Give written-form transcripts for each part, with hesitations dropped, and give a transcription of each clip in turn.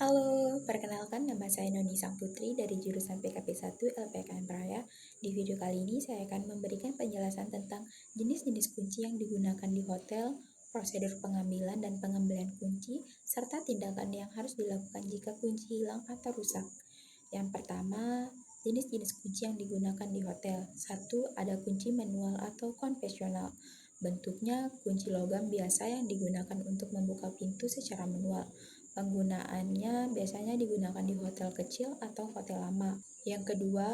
Halo, perkenalkan nama saya Noni Sang Putri dari jurusan PKP 1 LPKN Praya. Di video kali ini saya akan memberikan penjelasan tentang jenis-jenis kunci yang digunakan di hotel, prosedur pengambilan dan pengembalian kunci, serta tindakan yang harus dilakukan jika kunci hilang atau rusak. Yang pertama, jenis-jenis kunci yang digunakan di hotel. 1. Ada kunci manual atau konvensional. Bentuknya kunci logam biasa yang digunakan untuk membuka pintu secara manual. Penggunaannya biasanya digunakan di hotel kecil atau hotel lama. Yang kedua,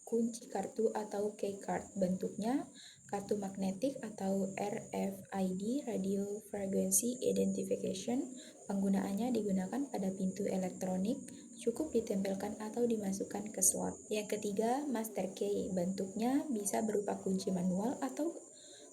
kunci kartu atau key card. Bentuknya kartu magnetik atau RFID (Radio Frequency Identification). Penggunaannya digunakan pada pintu elektronik, cukup ditempelkan atau dimasukkan ke slot. Yang ketiga, master key. Bentuknya bisa berupa kunci manual atau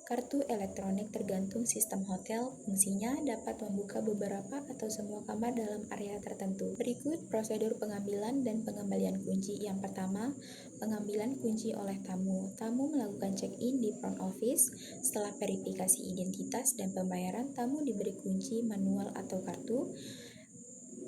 kartu elektronik tergantung sistem hotel. Fungsinya dapat membuka beberapa atau semua kamar dalam area tertentu. Berikut prosedur pengambilan dan pengembalian kunci. Yang pertama, pengambilan kunci oleh tamu. Tamu melakukan check-in di front office. Setelah verifikasi identitas dan pembayaran, tamu diberi kunci manual atau kartu.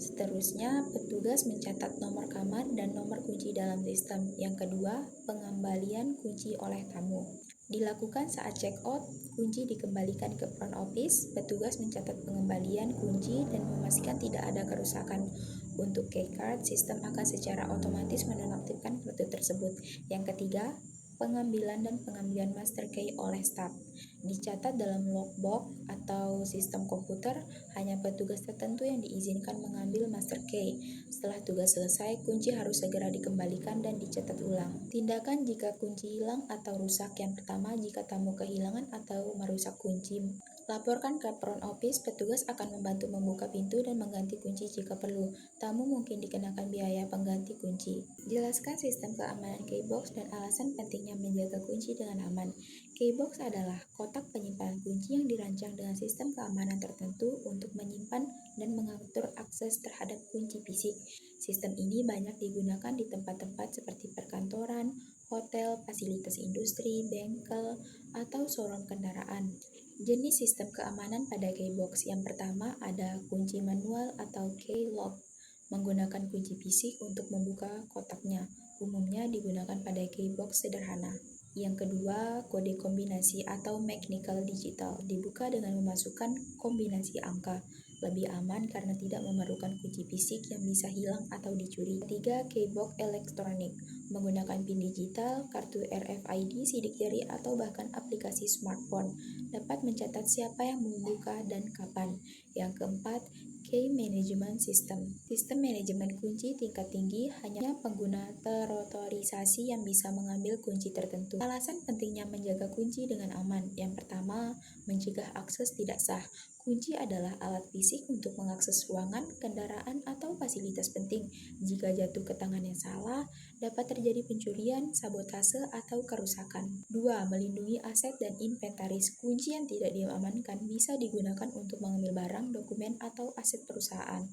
Seterusnya, petugas mencatat nomor kamar dan nomor kunci dalam sistem. Yang kedua, pengembalian kunci oleh tamu. Dilakukan saat check-out, kunci dikembalikan ke front office. Petugas mencatat pengembalian kunci dan memastikan tidak ada kerusakan. Untuk key card, sistem akan secara otomatis menonaktifkan kartu tersebut. Yang ketiga, pengambilan dan pengembalian master key oleh staf. Dicatat dalam logbook atau sistem komputer, hanya petugas tertentu yang diizinkan mengambil master key. Setelah tugas selesai, kunci harus segera dikembalikan dan dicatat ulang. Tindakan jika kunci hilang atau rusak. Yang pertama, jika tamu kehilangan atau merusak kunci, laporkan ke front office. Petugas akan membantu membuka pintu dan mengganti kunci jika perlu. Tamu mungkin dikenakan biaya pengganti kunci. Jelaskan sistem keamanan keybox dan alasan pentingnya menjaga kunci dengan aman. Keybox adalah kotak penyimpanan kunci yang dirancang dengan sistem keamanan tertentu untuk menyimpan dan mengatur akses terhadap kunci fisik. Sistem ini banyak digunakan di tempat-tempat seperti perkantoran, hotel, fasilitas industri, bengkel, atau showroom kendaraan. Jenis sistem keamanan pada keybox. Yang pertama ada kunci manual atau key lock, menggunakan kunci fisik untuk membuka kotaknya. Umumnya digunakan pada keybox sederhana. Yang kedua, kode kombinasi atau mechanical digital, dibuka dengan memasukkan kombinasi angka. Lebih aman karena tidak memerlukan kunci fisik yang bisa hilang atau dicuri. Ketiga, keybox elektronik, menggunakan PIN digital, kartu RFID, sidik jari, atau bahkan aplikasi smartphone, dapat mencatat siapa yang membuka dan kapan. Yang keempat, Key Management System, sistem manajemen kunci tingkat tinggi, hanya pengguna terotorisasi yang bisa mengambil kunci tertentu. Alasan pentingnya menjaga kunci dengan aman. Yang pertama, mencegah akses tidak sah. Kunci adalah alat fisik untuk mengakses ruangan, kendaraan, atau fasilitas penting. Jika jatuh ke tangan yang salah, dapat terjadi pencurian, sabotase, atau kerusakan. 2. Melindungi aset dan inventaris. Kunci yang tidak diamankan bisa digunakan untuk mengambil barang, dokumen, atau aset perusahaan.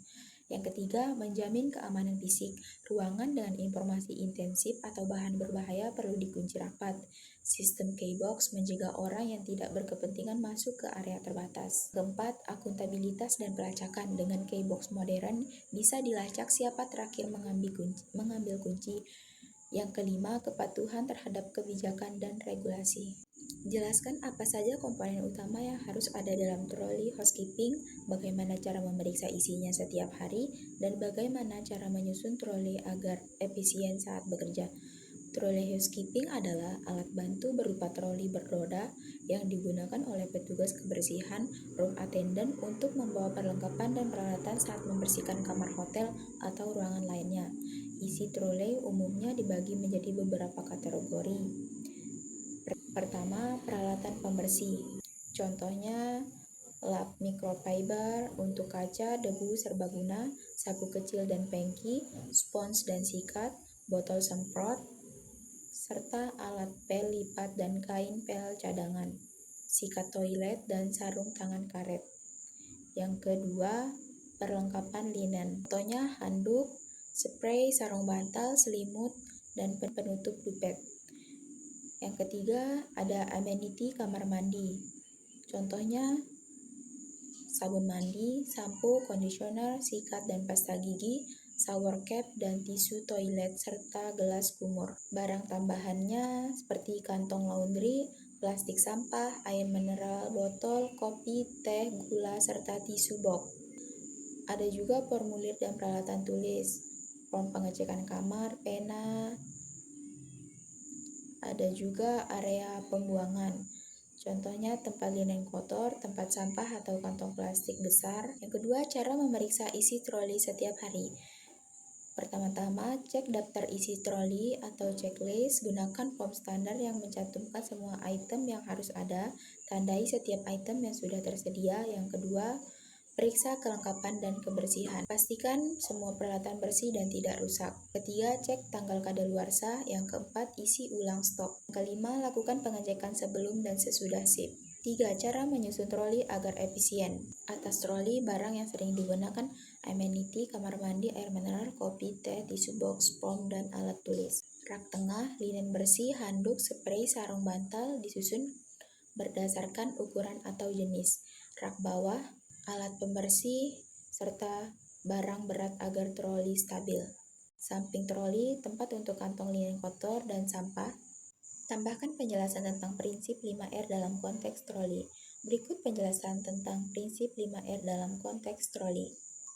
Yang ketiga, menjamin keamanan fisik. Ruangan dengan informasi intensif atau bahan berbahaya perlu dikunci rapat. Sistem keybox mencegah orang yang tidak berkepentingan masuk ke area terbatas. Keempat, akuntabilitas dan pelacakan. Dengan keybox modern, bisa dilacak siapa terakhir mengambil kunci. Yang kelima, kepatuhan terhadap kebijakan dan regulasi. Jelaskan apa saja komponen utama yang harus ada dalam troli housekeeping, bagaimana cara memeriksa isinya setiap hari, dan bagaimana cara menyusun troli agar efisien saat bekerja. Troli housekeeping adalah alat bantu berupa troli berroda yang digunakan oleh petugas kebersihan room attendant untuk membawa perlengkapan dan peralatan saat membersihkan kamar hotel atau ruangan lainnya. Isi troli umumnya dibagi menjadi beberapa kategori. Pertama, peralatan pembersih. Contohnya, lap microfiber untuk kaca, debu serbaguna, sapu kecil dan pengki, spons dan sikat, botol semprot, serta alat pel lipat dan kain pel cadangan, sikat toilet dan sarung tangan karet. Yang kedua, perlengkapan linen. Contohnya handuk, spray, sarung bantal, selimut, dan penutup dupet. Yang ketiga, ada amenity kamar mandi. Contohnya, sabun mandi, sampo, conditioner, sikat dan pasta gigi, shower cap, dan tisu toilet, serta gelas kumur. Barang tambahannya seperti kantong laundry, plastik sampah, air mineral, botol, kopi, teh, gula, serta tisu box. Ada juga formulir dan peralatan tulis, form pengecekan kamar, pena, ada juga area pembuangan. Contohnya tempat linen kotor, tempat sampah atau kantong plastik besar. Yang kedua, cara memeriksa isi troli setiap hari. Pertama-tama, cek daftar isi troli atau checklist. Gunakan form standar yang mencantumkan semua item yang harus ada. Tandai setiap item yang sudah tersedia. Yang kedua, periksa kelengkapan dan kebersihan. Pastikan semua peralatan bersih dan tidak rusak. Ketiga, cek tanggal kadaluarsa. Yang keempat, isi ulang stok. Kelima, lakukan pengecekan sebelum dan sesudah ship. 3. Cara menyusun troli agar efisien. Atas troli, barang yang sering digunakan amenity, kamar mandi, air mineral, kopi, teh, tisu box, form, dan alat tulis. Rak tengah, linen bersih, handuk, spray, sarung bantal disusun berdasarkan ukuran atau jenis. Rak bawah, alat pembersih, serta barang berat agar troli stabil. Samping troli, tempat untuk kantong linen kotor dan sampah. Tambahkan penjelasan tentang prinsip 5R dalam konteks troli. Berikut penjelasan tentang prinsip 5R dalam konteks troli.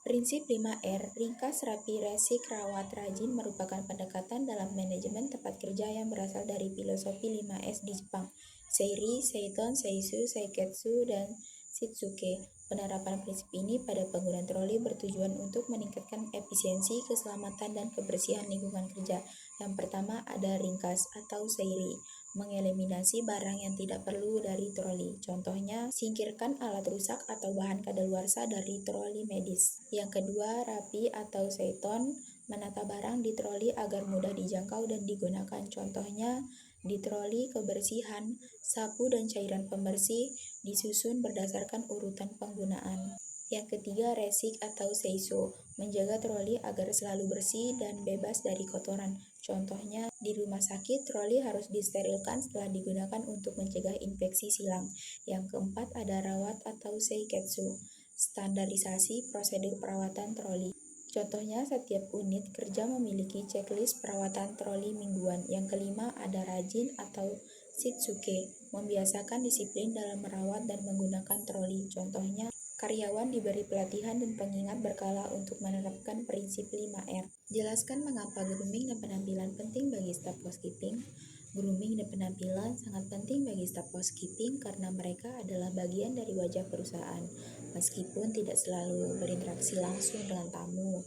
Prinsip 5R, ringkas, rapi, resik, rawat, rajin merupakan pendekatan dalam manajemen tempat kerja yang berasal dari filosofi 5S di Jepang. Seiri, Seiton, Seisu, Seiketsu, dan Shitsuke. Penerapan prinsip ini pada penggunaan troli bertujuan untuk meningkatkan efisiensi, keselamatan, dan kebersihan lingkungan kerja. Yang pertama ada ringkas atau seiri, mengeliminasi barang yang tidak perlu dari troli. Contohnya, singkirkan alat rusak atau bahan kadaluarsa dari troli medis. Yang kedua, rapi atau seiton, menata barang di troli agar mudah dijangkau dan digunakan. Contohnya, di troli kebersihan, sapu dan cairan pembersih disusun berdasarkan urutan penggunaan. Yang ketiga, resik atau seiso, menjaga troli agar selalu bersih dan bebas dari kotoran. Contohnya, di rumah sakit, troli harus disterilkan setelah digunakan untuk mencegah infeksi silang. Yang keempat, ada rawat atau seiketsu, standarisasi prosedur perawatan troli. Contohnya, setiap unit kerja memiliki checklist perawatan troli mingguan. Yang kelima, ada rajin atau shitsuke, membiasakan disiplin dalam merawat dan menggunakan troli. Contohnya, karyawan diberi pelatihan dan pengingat berkala untuk menerapkan prinsip 5R. Jelaskan mengapa grooming dan penampilan penting bagi staf housekeeping. Grooming dan penampilan sangat penting bagi staf housekeeping karena mereka adalah bagian dari wajah perusahaan. Meskipun tidak selalu berinteraksi langsung dengan tamu,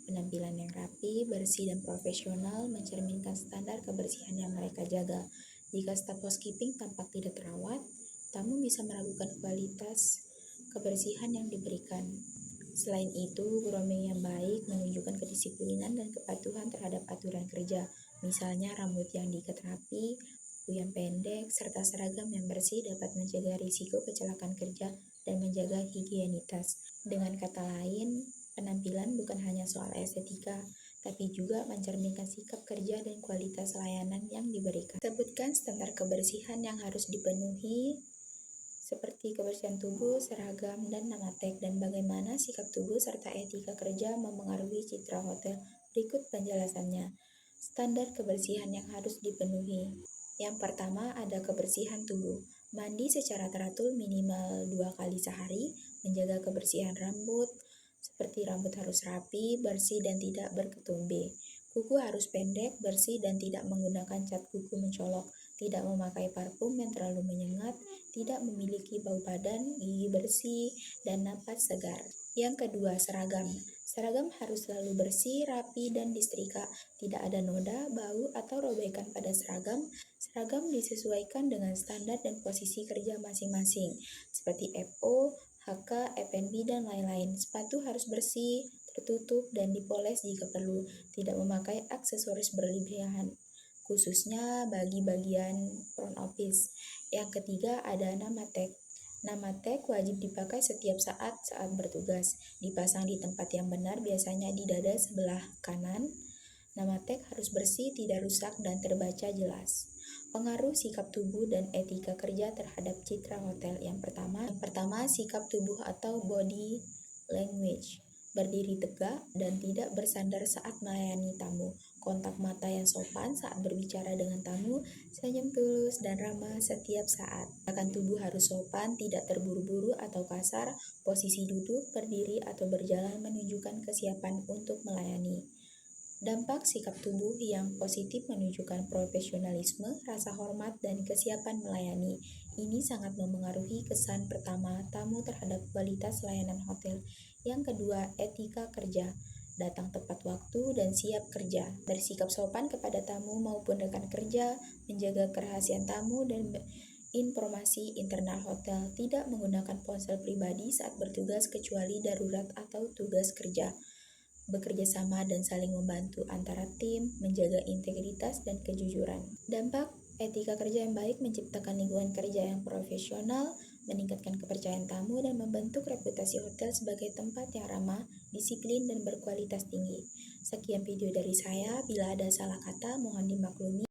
penampilan yang rapi, bersih, dan profesional mencerminkan standar kebersihan yang mereka jaga. Jika staf housekeeping tampak tidak terawat, tamu bisa meragukan kualitas kebersihan yang diberikan. Selain itu, grooming yang baik menunjukkan kedisiplinan dan kepatuhan terhadap aturan kerja. Misalnya, rambut yang diikat rapi, kuku yang pendek, serta seragam yang bersih dapat mencegah risiko kecelakaan kerja dan menjaga higienitas. Dengan kata lain, penampilan bukan hanya soal estetika, tapi juga mencerminkan sikap kerja dan kualitas layanan yang diberikan. Sebutkan standar kebersihan yang harus dipenuhi, seperti kebersihan tubuh, seragam, dan nama tag, dan bagaimana sikap tubuh serta etika kerja memengaruhi citra hotel. Berikut penjelasannya. Standar kebersihan yang harus dipenuhi. Yang pertama ada kebersihan tubuh. Mandi secara teratur minimal 2 kali sehari, menjaga kebersihan rambut, seperti rambut harus rapi, bersih, dan tidak berketumbe. Kuku harus pendek, bersih, dan tidak menggunakan cat kuku mencolok, tidak memakai parfum yang terlalu menyengat, tidak memiliki bau badan, gigi bersih, dan napas segar. Yang kedua, seragam. Seragam harus selalu bersih, rapi, dan disetrika. Tidak ada noda, bau, atau robekan pada seragam. Seragam disesuaikan dengan standar dan posisi kerja masing-masing, seperti FO, HK, FNB, dan lain-lain. Sepatu harus bersih, tertutup, dan dipoles jika perlu. Tidak memakai aksesoris berlebihan, khususnya bagi bagian front office. Yang ketiga ada nama tag. Nama tag wajib dipakai setiap saat bertugas. Dipasang di tempat yang benar, biasanya di dada sebelah kanan. Nama tag harus bersih, tidak rusak, dan terbaca jelas. Pengaruh sikap tubuh dan etika kerja terhadap citra hotel. Yang pertama, sikap tubuh atau body language. Berdiri tegak dan tidak bersandar saat melayani tamu. Kontak mata yang sopan saat berbicara dengan tamu, senyum tulus dan ramah setiap saat. Gerakan tubuh harus sopan, tidak terburu-buru atau kasar. Posisi duduk, berdiri, atau berjalan menunjukkan kesiapan untuk melayani. Dampak sikap tubuh yang positif menunjukkan profesionalisme, rasa hormat, dan kesiapan melayani. Ini sangat memengaruhi kesan pertama tamu terhadap kualitas layanan hotel. Yang kedua, etika kerja. Datang tepat waktu dan siap kerja. Bersikap sopan kepada tamu maupun rekan kerja, menjaga kerahasiaan tamu dan informasi internal hotel, tidak menggunakan ponsel pribadi saat bertugas kecuali darurat atau tugas kerja. Bekerja sama dan saling membantu antara tim, menjaga integritas dan kejujuran. Dampak etika kerja yang baik menciptakan lingkungan kerja yang profesional, meningkatkan kepercayaan tamu, dan membentuk reputasi hotel sebagai tempat yang ramah, disiplin, dan berkualitas tinggi. Sekian video dari saya, bila ada salah kata mohon dimaklumi.